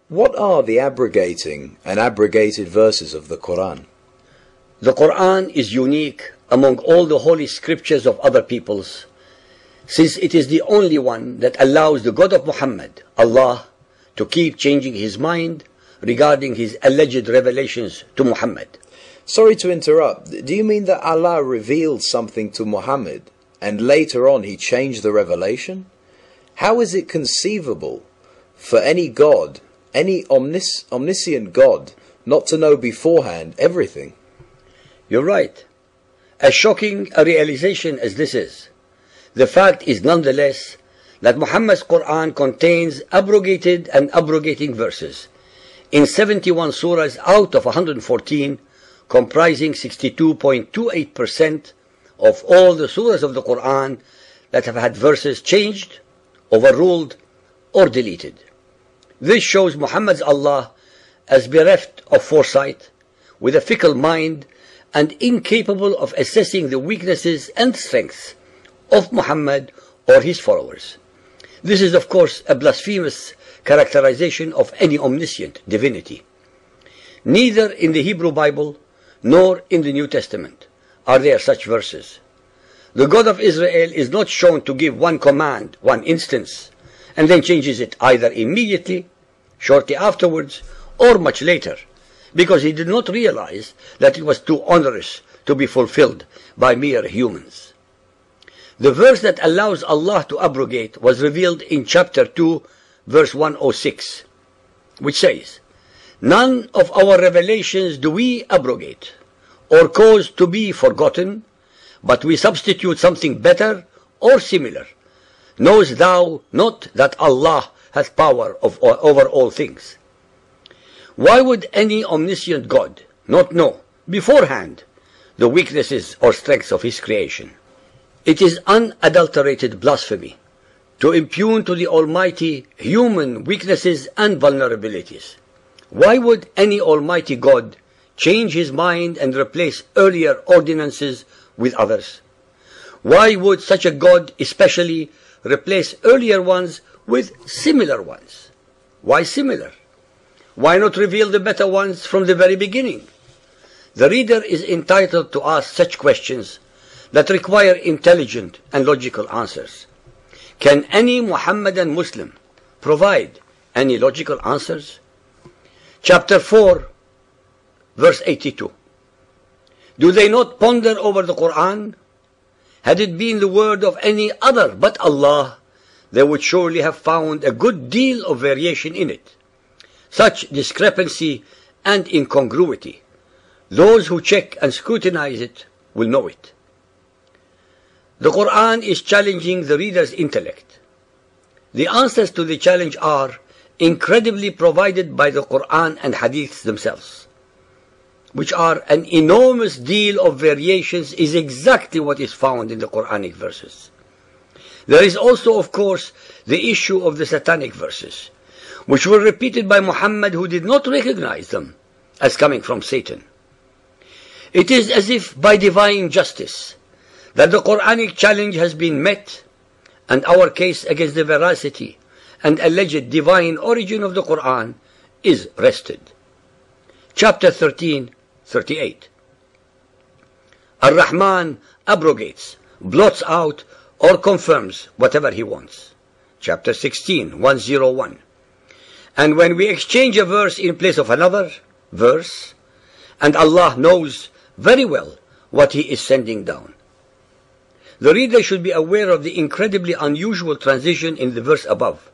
What are the abrogating and abrogated verses of the Quran? The Quran is unique among all the holy scriptures of other peoples, since it is the only one that allows the God of Muhammad, Allah, to keep changing his mind regarding his alleged revelations to Muhammad. Sorry to interrupt. Do you mean that Allah revealed something to Muhammad and later on he changed the revelation? How is it conceivable for any God, any omniscient God, not to know beforehand everything? You're right. As shocking a realization as this is, the fact is nonetheless that Muhammad's Quran contains abrogated and abrogating verses in 71 surahs out of 114, comprising 62.28% of all the surahs of the Quran that have had verses changed, overruled, or deleted. This shows Muhammad's Allah as bereft of foresight, with a fickle mind, and incapable of assessing the weaknesses and strengths of Muhammad or his followers. This is, of course, a blasphemous characterization of any omniscient divinity. Neither in the Hebrew Bible nor in the New Testament are there such verses. The God of Israel is not shown to give one command, one instance, and then changes it either immediately, shortly afterwards, or much later, because he did not realize that it was too onerous to be fulfilled by mere humans. The verse that allows Allah to abrogate was revealed in chapter 2, verse 106, which says, "None of our revelations do we abrogate, or cause to be forgotten, but we substitute something better or similar. Knowest thou not that Allah hath power over all things?" Why would any omniscient God not know beforehand the weaknesses or strengths of his creation? It is unadulterated blasphemy to impugn to the Almighty human weaknesses and vulnerabilities. Why would any Almighty God change his mind and replace earlier ordinances with others? Why would such a God especially replace earlier ones with similar ones? Why similar? Why not reveal the better ones from the very beginning? The reader is entitled to ask such questions that require intelligent and logical answers. Can any Muhammadan Muslim provide any logical answers? Chapter 4, verse 82. Do they not ponder over the Quran? Had it been the word of any other but Allah, they would surely have found a good deal of variation in it. Such discrepancy and incongruity, those who check and scrutinize it will know it. The Quran is challenging the reader's intellect. The answers to the challenge are incredibly provided by the Quran and Hadiths themselves, which are an enormous deal of variations is exactly what is found in the Quranic verses. There is also, of course, the issue of the satanic verses, which were repeated by Muhammad, who did not recognize them as coming from Satan. It is as if by divine justice that the Quranic challenge has been met, and our case against the veracity and alleged divine origin of the Quran is rested. Chapter 13, 38. Ar-Rahman abrogates, blots out, or confirms whatever he wants. Chapter 16, 101. And when we exchange a verse in place of another verse, and Allah knows very well what he is sending down. The reader should be aware of the incredibly unusual transition in the verse above,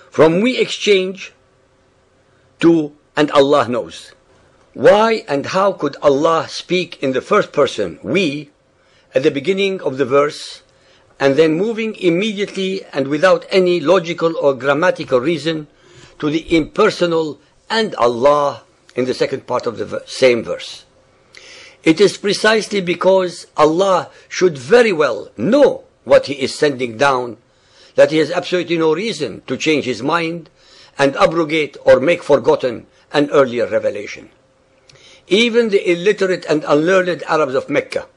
from we exchange to and Allah knows. Why and how could Allah speak in the first person, we, at the beginning of the verse, and then moving immediately and without any logical or grammatical reason to the impersonal and Allah in the second part of the same verse? It is precisely because Allah should very well know what he is sending down that he has absolutely no reason to change his mind and abrogate or make forgotten an earlier revelation. Even the illiterate and unlearned Arabs of Mecca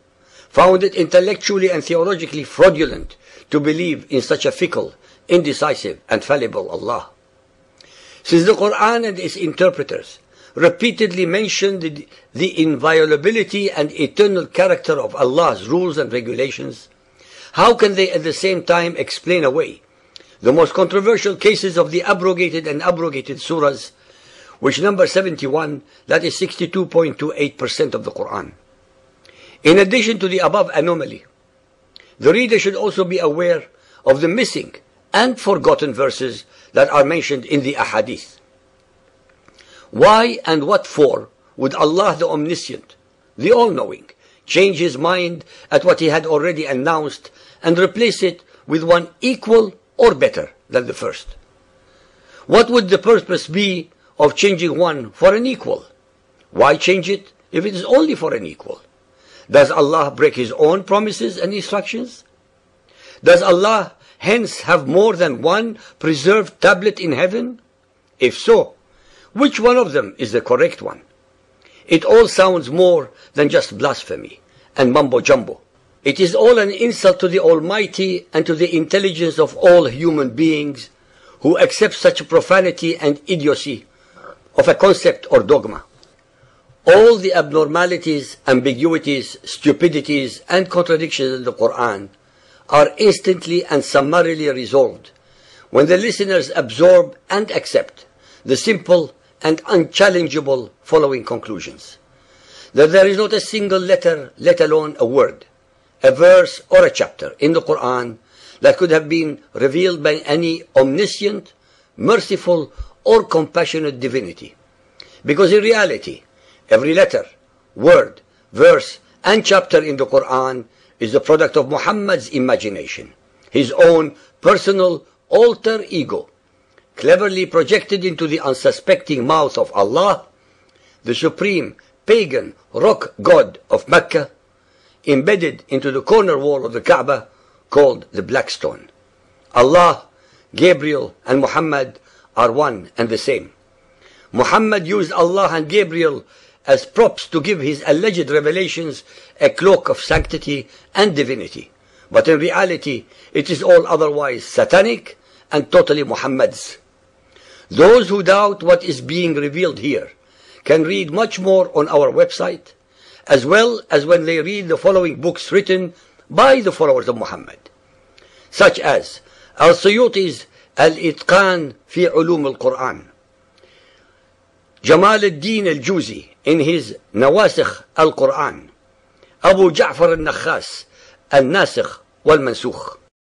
found it intellectually and theologically fraudulent to believe in such a fickle, indecisive, and fallible Allah. Since the Quran and its interpreters repeatedly mention the inviolability and eternal character of Allah's rules and regulations, how can they at the same time explain away the most controversial cases of the abrogated and abrogated surahs, which number 71, that is 62.28% of the Quran? In addition to the above anomaly, the reader should also be aware of the missing and forgotten verses that are mentioned in the ahadith. Why and what for would Allah the Omniscient, the All-Knowing, change His mind at what He had already announced and replace it with one equal or better than the first? What would the purpose be of changing one for an equal? Why change it if it is only for an equal? Does Allah break His own promises and instructions? Does Allah hence have more than one preserved tablet in heaven? If so, which one of them is the correct one? It all sounds more than just blasphemy and mumbo-jumbo. It is all an insult to the Almighty and to the intelligence of all human beings who accept such profanity and idiocy of a concept or dogma. All the abnormalities, ambiguities, stupidities, and contradictions in the Quran are instantly and summarily resolved when the listeners absorb and accept the simple and unchallengeable following conclusions: that there is not a single letter, let alone a word, a verse or a chapter in the Quran that could have been revealed by any omniscient, merciful, or compassionate divinity. Because in reality, every letter, word, verse, and chapter in the Quran is the product of Muhammad's imagination, his own personal alter ego, cleverly projected into the unsuspecting mouth of Allah, the supreme pagan rock god of Mecca, embedded into the corner wall of the Kaaba called the Black Stone. Allah, Gabriel, and Muhammad are one and the same. Muhammad used Allah and Gabriel as props to give his alleged revelations a cloak of sanctity and divinity. But in reality, it is all otherwise satanic and totally Muhammad's. Those who doubt what is being revealed here can read much more on our website, as well as when they read the following books written by the followers of Muhammad, such as Al-Suyuti's Al-Itqan fi Ulum al-Quran, Jamal al-Din al-Juzi in his Nawasikh al-Quran, Abu Ja'far al-Nakhas al-Nasikh wal-Mansukh.